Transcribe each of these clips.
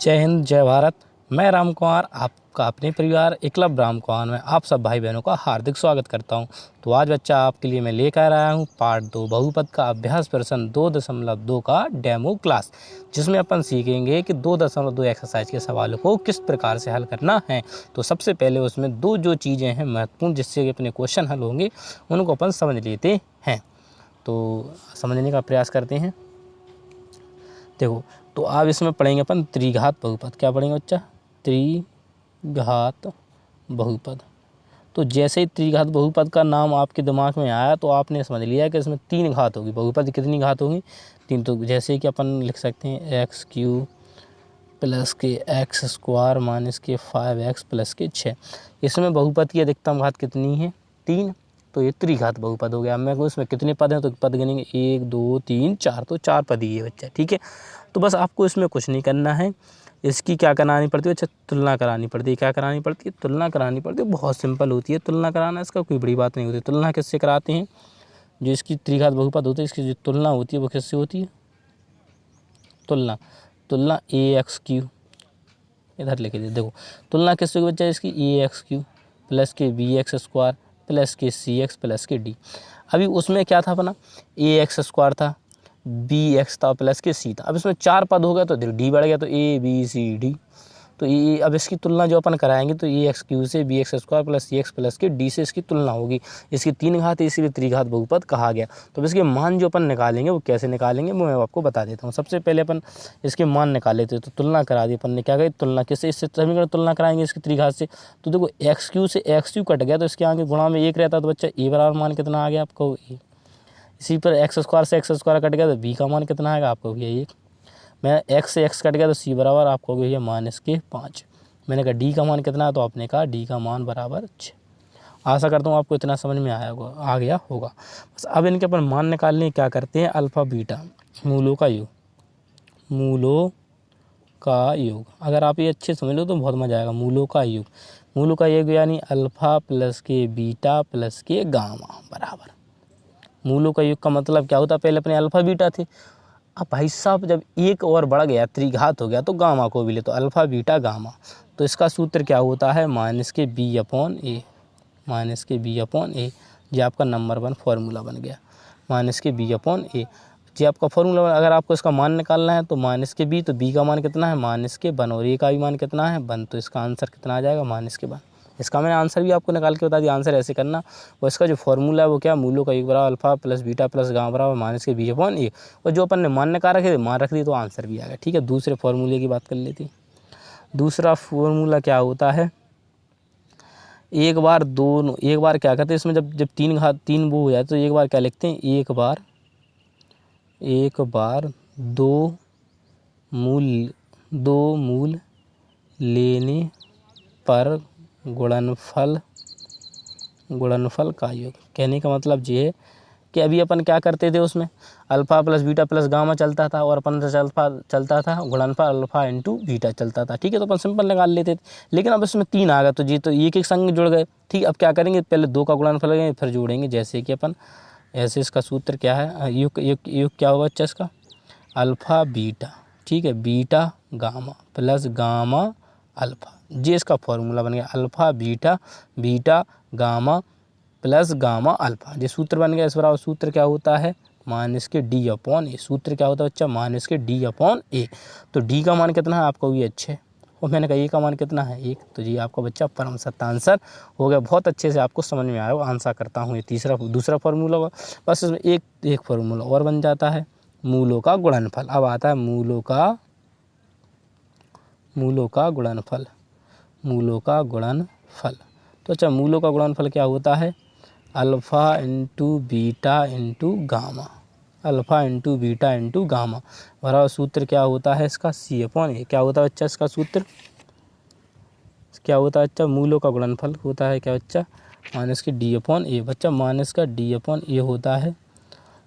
जय हिंद, जय भारत। मैं राम कुमार आपका अपने परिवार एकलव्य राम कुमार में आप सब भाई बहनों का हार्दिक स्वागत करता हूं। तो आज बच्चा आपके लिए मैं लेकर आया हूं पार्ट 2 बहुपद का अभ्यास प्रश्न 2.2 का डेमो क्लास, जिसमें अपन सीखेंगे कि 2.2 एक्सरसाइज के सवालों को किस प्रकार से हल करना है। तो सबसे पहले उसमें दो जो चीज़ें हैं महत्वपूर्ण जिससे अपने क्वेश्चन हल होंगे उनको अपन समझ लेते हैं। तो समझने का प्रयास करते हैं। देखो, तो आप इसमें पढ़ेंगे अपन त्रिघात बहुपद। क्या पढ़ेंगे बच्चा? त्रिघात बहुपद। तो जैसे ही त्रिघात बहुपद का नाम आपके दिमाग में आया तो आपने समझ लिया कि इसमें तीन घात होगी। बहुपद कितनी घात होगी? तीन। तो जैसे कि अपन लिख सकते हैं x³ प्लस के x² माइनस के 5x प्लस के 6। इसमें बहुपद की अधिकतम घात कितनी है? 3। तो ये त्रिघात बहुपद हो गया। मैं उसमें कितने पद हैं तो पद गिनेंगे 1 2 3 4, तो 4 पद ही है बच्चा। ठीक है, तो बस आपको इसमें कुछ नहीं करना है। इसकी क्या करानी पड़ती है? अच्छा, तुलना करानी पड़ती है। क्या करानी पड़ती है? तुलना करानी पड़ती है। बहुत सिंपल होती है तुलना कराना, इसका कोई बड़ी बात नहीं होती। तुलना किससे कराते हैं? जो इसकी त्रिघात बहुपद होती है इसकी जो तुलना होती है वो किससे होती है? तुलना ax³ इधर लिख दे। देखो, तुलना किससे होगी बच्चा? इसकी ax³ प्लस के bx² प्लस के cx प्लस के d। अभी उसमें क्या था अपना? ax² था, bx था प्लस के c था। अब इसमें 4 पद हो गया तो d बढ़ गया, तो a b c d। तो ये अब इसकी तुलना जो अपन कराएंगे तो ax³ से bx² प्लस cx प्लस के d से इसकी तुलना होगी। इसकी 3 घात है इसीलिए त्रिघात बहुपद कहा गया। तो इसके मान जो अपन निकालेंगे वो कैसे निकालेंगे वो मैं आपको बता देता हूँ। सबसे पहले अपन इसके मान निकाले थे, तो तुलना करा दी अपन ने। क्या कही? तुलना किससे? इससे समीकरण तुलना कराएंगे इसकी त्रिघात से। तो देखो, x³ से x³ कट गया तो इसके आगे गुणा में 1 रहता, तो बच्चा a बराबर मान कितना आ गया आपको? a। इसी पर x² से x² कट गया तो b का मान कितना आएगा आपको? भैया 1। मैं x से x कट गया तो c बराबर आपको भैया -5। मैंने कहा d का मान कितना है तो आपने कहा d का मान बराबर 6। आशा करता हूँ आपको इतना समझ में आ गया होगा। बस अब इनके अपन मान निकालने क्या करते हैं? अल्फ़ा बीटा मूलों का योग। अगर आप ये अच्छे समझ लो तो बहुत मज़ा आएगा। मूलों का योग यानी अल्फ़ा प्लस के बीटा प्लस के गामा बराबर। मूलों का योग का मतलब क्या होता है? पहले अपने अल्फ़ा बीटा थे। अब भाई साहब जब एक और बढ़ गया, त्रिघात हो गया, तो गामा को भी ले, तो अल्फ़ा बीटा गामा। तो इसका सूत्र क्या होता है? -b/a। ये आपका नंबर 1 फार्मूला बन गया। -b/a ये आपका फार्मूला। अगर आपको इसका मान निकालना है तो -b, तो b का मान कितना है? -1, और a का भी मान कितना है? 1। तो इसका आंसर कितना आ जाएगा? -1। इसका मैंने आंसर भी आपको निकाल के बता दिया। आंसर ऐसे करना, और इसका जो फार्मूला है वो क्या? मूलों का योग बराबर alpha plus beta plus gamma बराबर -b/a। और जो अपन ने मान निकाल रखे थे मान रख दिए तो आंसर भी आ गया। ठीक है, दूसरे फार्मूले की बात कर लेते हैं। दूसरा फार्मूला क्या होता है? एक बार क्या करते हैं इसमें? जब 3 वो हो जाए तो एक बार क्या लिखते हैं? एक बार दो मूल लेने पर गुणनफल का योग। कहने का मतलब ये है कि अभी अपन क्या करते थे, उसमें alpha plus beta plus gamma चलता था और अपन चलता था गुणनफल अल्फ़ा इंटू बीटा चलता था। ठीक है, तो अपन सिंपल निकाल लेते थे। लेकिन अब इसमें 3 आ गया तो तो एक संग जुड़ गए। ठीक, अब क्या करेंगे? पहले 2 का गुणनफल करेंगे फिर जोड़ेंगे। जैसे कि अपन ऐसे, इसका सूत्र क्या है? योग क्या होगा बच्चा इसका? अल्फ़ा बीटा, ठीक है, beta gamma plus gamma alpha. ये इसका फॉर्मूला बन गया। Alpha beta gamma plus gamma alpha, ये सूत्र बन गया। इस बराबर सूत्र क्या होता है? -d/a। सूत्र क्या होता है बच्चा? -d/a। तो d का मान कितना है आपको? भी अच्छे। और मैंने कहा a का मान कितना है? 1। तो ये आपका बच्चा परम सत्य आंसर हो गया। बहुत अच्छे से आपको समझ में आया। आंसर करता हूँ ये दूसरा फार्मूला होगा। बस इसमें एक फार्मूला और बन जाता है, मूलों का गुणनफल। अब आता है मूलों का गुणनफल। तो अच्छा, मूलों का गुणनफल क्या होता है? Alpha into beta into gamma. बराबर सूत्र क्या होता है इसका? c/a। क्या होता है बच्चा इसका सूत्र? क्या होता है बच्चा? मूलों का गुणनफल होता है क्या बच्चा? -d/a। बच्चा -d/a होता है।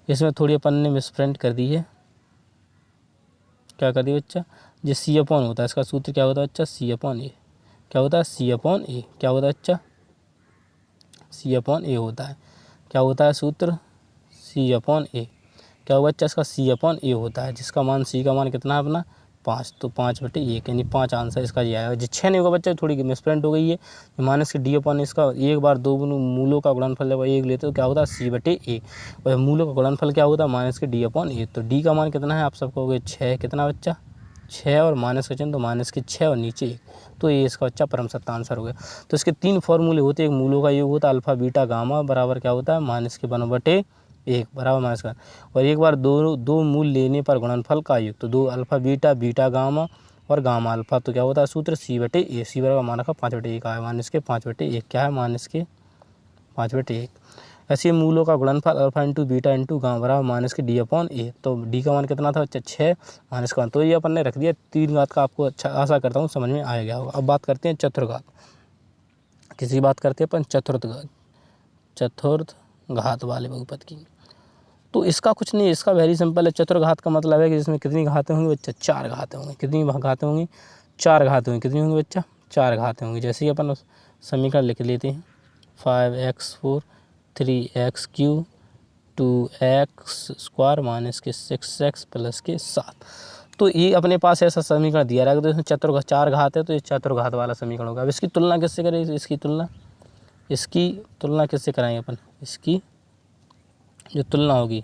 इसमें थोड़ी अपन ने मिसप्रिंट कर दी है। क्या कर दी बच्चा? ये c/a होता है। इसका सूत्र क्या होता है बच्चा? c/a। क्या होता है? c/a। क्या होता है बच्चा? c/a होता है। क्या होता है सूत्र? c/a। क्या होगा बच्चा? इसका c/a होता है, जिसका मान c का मान कितना है अपना? 5, तो 5/1 यानी 5 आंसर इसका ये आएगा। जो 6 नहीं होगा बच्चा, थोड़ी मिसप्रिंट हो गई है। माइनस के डी अपॉन इसका एक बार दो मूलों का गुणनफल जब 1 लेते हो क्या होता है C/1, और मूलों का गुणनफल क्या होता है माइनस के डी अपॉन ए। तो डी का मान कितना है आप सबको हो गया 6, कितना बच्चा 6, और माइनस का चिन्ह तो माइनस के 6 और नीचे 1, तो ये इसका बच्चा परम सत्ता आंसर हो गया। तो इसके 3 फॉर्मूले होते हैं, एक मूलों का योग होता है अल्फा बीटा गामा बराबर क्या होता है माइनस के 1/1 बराबर माइनस का, और एक बार दो मूल लेने पर गुणनफल का योग, तो 2 अल्फा बीटा बीटा गामा और गामा अल्फा, तो क्या होता है सूत्र C/A। सी बराबर मान रखा 5/1 आया, माइनस के 5/1 क्या है माइनस के 5/1। ऐसे मूलों का गुणनफल alpha into beta into gamma बराबर माइनस के डी अपॉन ए। तो डी का मान कितना था बच्चा 6 माइनस का, तो ये अपन ने रख दिया 3 घात का। आपको अच्छा आशा करता हूँ समझ में आ गया होगा। अब बात करते हैं चतुर्घात, किसी बात करते हैं अपन चतुर्थ घात वाले बहुपद की। तो इसका कुछ नहीं, इसका वेरी सिंपल है। चतुर्घात का मतलब है कि जिसमें कितनी घातें होंगी बच्चा 4 घातें होंगी। कितनी घातें होंगी 4 घातें होंगी। कितनी होंगी बच्चा 4 घातें होंगी। जैसे ही अपन समीकरण लिख लेते हैं 5x4 3x³ 2x² माइनस के 6x प्लस के 7। तो ये अपने पास ऐसा समीकरण दिया रहेगा, तो इसमें 4 घात है, तो ये चतुर्घात वाला समीकरण होगा। अब इसकी तुलना किससे करें, इसकी तुलना किससे कराएंगे अपन, इसकी जो तुलना होगी,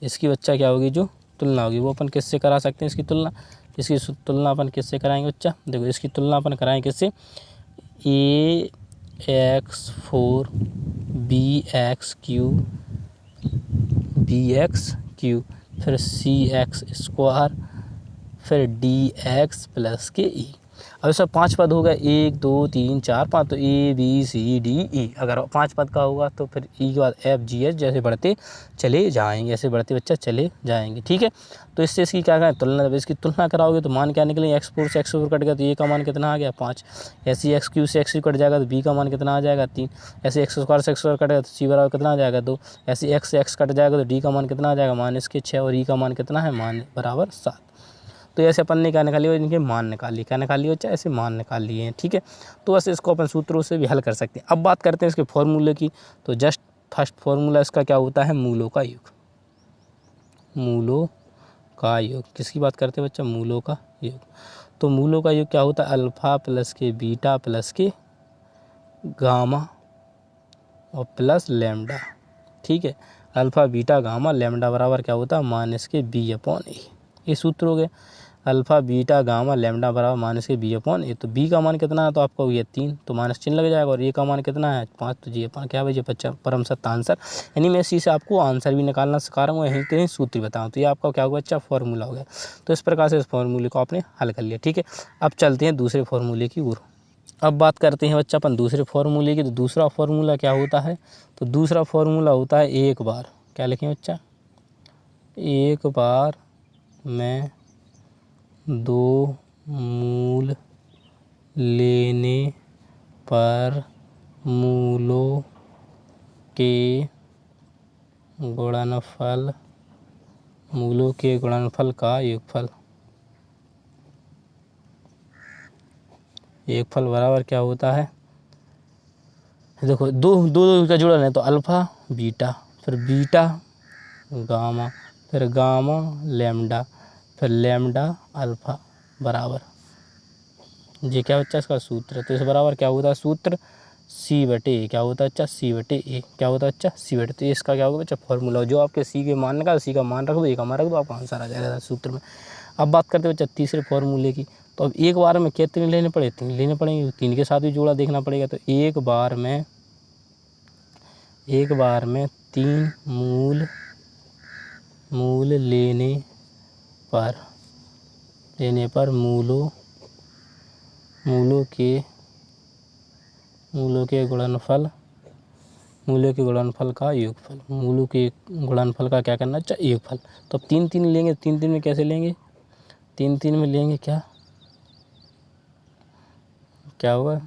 इसकी बच्चा क्या होगी जो तुलना होगी वो अपन किससे करा सकते हैं। इसकी तुलना अपन किससे कराएंगे बच्चा, देखो इसकी तुलना अपन कराएंगे किससे, AX4 BX³ फिर CX² फिर DX प्लस के E। अब इसमें 5 पद होगा 1 2 3 4 5, तो ABCDE। अगर 5 पद का होगा तो फिर E के बाद FGH जैसे बढ़ते चले जाएंगे, ऐसे बढ़ते बच्चा चले जाएंगे। ठीक है, तो इससे इसकी क्या करें तुलना, जब इसकी तुलना कराओगे तो मान क्या निकलेंगे, X4 से X4 कट गया तो A का मान कितना आ गया 5, ऐसे X³ से X³ कट जाएगा तो B का मान कितना आ जाएगा 3, ऐसे X² से X² कट गया तो C बराबर कितना आ जाएगा 2, ऐसे X से X कट जाएगा तो D का मान कितना आ जाएगा माइनस के 6, और E का मान कितना है मान बराबर 7। तो ऐसे अपन ने क्या निकाल लिया, इनके मान निकाल लिए, क्या निकाल लिया बच्चा ऐसे मान निकाल लिए हैं। ठीक है, तो बस इसको अपन सूत्रों से भी हल कर सकते हैं। अब बात करते हैं इसके फॉर्मूले की। तो जस्ट फर्स्ट फॉर्मूला इसका क्या होता है, मूलों का योग। मूलों का योग किसकी बात करते हैं बच्चा, मूलों का योग। तो मूलों का योग क्या होता है, अल्फा प्लस के बीटा प्लस के गामा और प्लस लैम्डा। ठीक है, अल्फा बीटा गामा लैम्डा बराबर क्या होता है माइनस के B/A। ये सूत्र हो गए, अल्फा बीटा गामा लैम्डा बराबर माइनस के B/A। तो B का मान कितना है तो आपका ये 3, तो माइनस चिन्ह लग जाएगा, और A का मान कितना है 5, तो जी क्या भाई बच्चा परम सत्ता आंसर। यानी मैं इसी से आपको आंसर भी निकालना सिखा रहा हूँ, यहीं कहीं सूत्र बताऊँ। तो ये आपका क्या हुआ अच्छा फॉर्मूला हो गया। तो इस प्रकार से इस फॉर्मूले को आपने हल कर लिया। ठीक है, अब चलते हैं दूसरे फॉर्मूले की ओर। अब बात करते हैं बच्चा अपन दूसरे फॉर्मूले की। तो दूसरा फॉर्मूला क्या होता है, तो दूसरा फॉर्मूला होता है एक बार, क्या लिखें बच्चा, एक बार में 2 मूल लेने पर मूलों के गुणनफल का योगफल। योगफल बराबर क्या होता है, देखो दो का जुड़न है, तो अल्फा बीटा फिर बीटा गामा फिर गामा लैम्डा फिर लैम्डा अल्फा बराबर, ये क्या बच्चा इसका सूत्र है। तो इस बराबर क्या होता है सूत्र C/A। क्या होता है अच्छा C/A, क्या होता है अच्छा C/A। तो इसका क्या होगा बच्चा फॉर्मूला, जो आपके C के मान का C का मान रख दो, A का मान रख दो, आपका आंसर आ जाएगा सूत्र में। अब बात करते हैं बच्चा तीसरे फॉर्मूले की। तो अब एक बार में कितने लेने पड़े, 3 लेने पड़ेंगे, 3 के साथ भी जोड़ा देखना पड़ेगा। तो एक बार में 3 मूल लेने पर मूलों के गुणनफल का योगफल। मूलों के गुणनफल का क्या करना चाहिए योगफल। तो अब 3 लेंगे, 3 में कैसे लेंगे, 3 में लेंगे क्या होगा,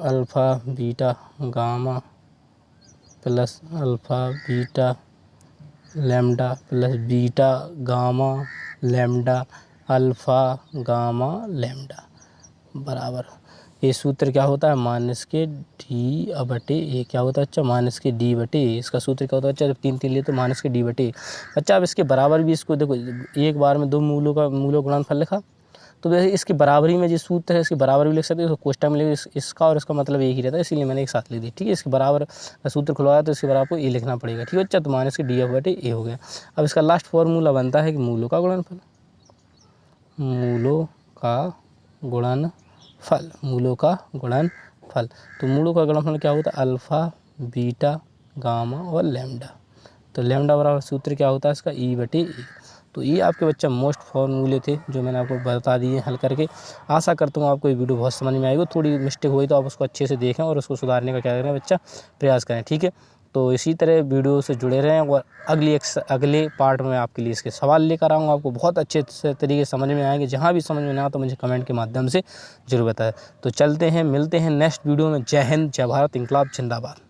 alpha beta gamma plus alpha beta lambda plus beta gamma lambda alpha gamma lambda बराबर, ये सूत्र क्या होता है, माइनस के डी बटे ए क्या होता है बच्चा, माइनस के डी बटे ए। इसका सूत्र क्या होता है बच्चा, जब 3 3 लिए तो माइनस के डी बटे ए। बच्चा अब इसके बराबर भी इसको देखो, एक बार में 2 मूलों गुणनफल लिखा, तो वैसे इसकी बराबरी में जो सूत्र है इसकी बराबर भी लिख सकते हैं, तो कोष्टक में लिख, इसका और इसका मतलब एक ही रहता है, इसीलिए मैंने एक साथ लिख दी। ठीक है, इसके बराबर का सूत्र खुलवाया तो इसके बराबर को ए लिखना पड़ेगा। ठीक है बच्चा, तो माइनस के डी एफ बटे ए हो गया। अब इसका लास्ट फॉर्मूला बनता है कि मूलों का गुणनफल, मूलों का गुणनफल, मूलों का गुणनफल। तो मूलों का गुणनफल क्या होता है, अल्फ़ा बीटा गामा और लैम्डा। तो लैम्डा बराबर सूत्र क्या होता है इसका, ई बटे ए। तो ये आपके बच्चा मोस्ट फॉर्मूले थे जो मैंने आपको बता दिए हल करके। आशा करता हूँ आपको ये वीडियो बहुत समझ में आएगी। थोड़ी मिस्टेक हुई तो आप उसको अच्छे से देखें और उसको सुधारने का क्या करें बच्चा, प्रयास करें। ठीक है, तो इसी तरह वीडियो से जुड़े रहें और अगले पार्ट में आपके लिए इसके सवाल लेकर आऊँगा। आपको बहुत अच्छे तरीके से समझ में आएंगे। जहाँ भी समझ में ना तो मुझे कमेंट के माध्यम से जरूर बताएं। तो चलते हैं, मिलते हैं नेक्स्ट वीडियो में। जय हिंद, जय भारत, इंकलाब जिंदाबाद।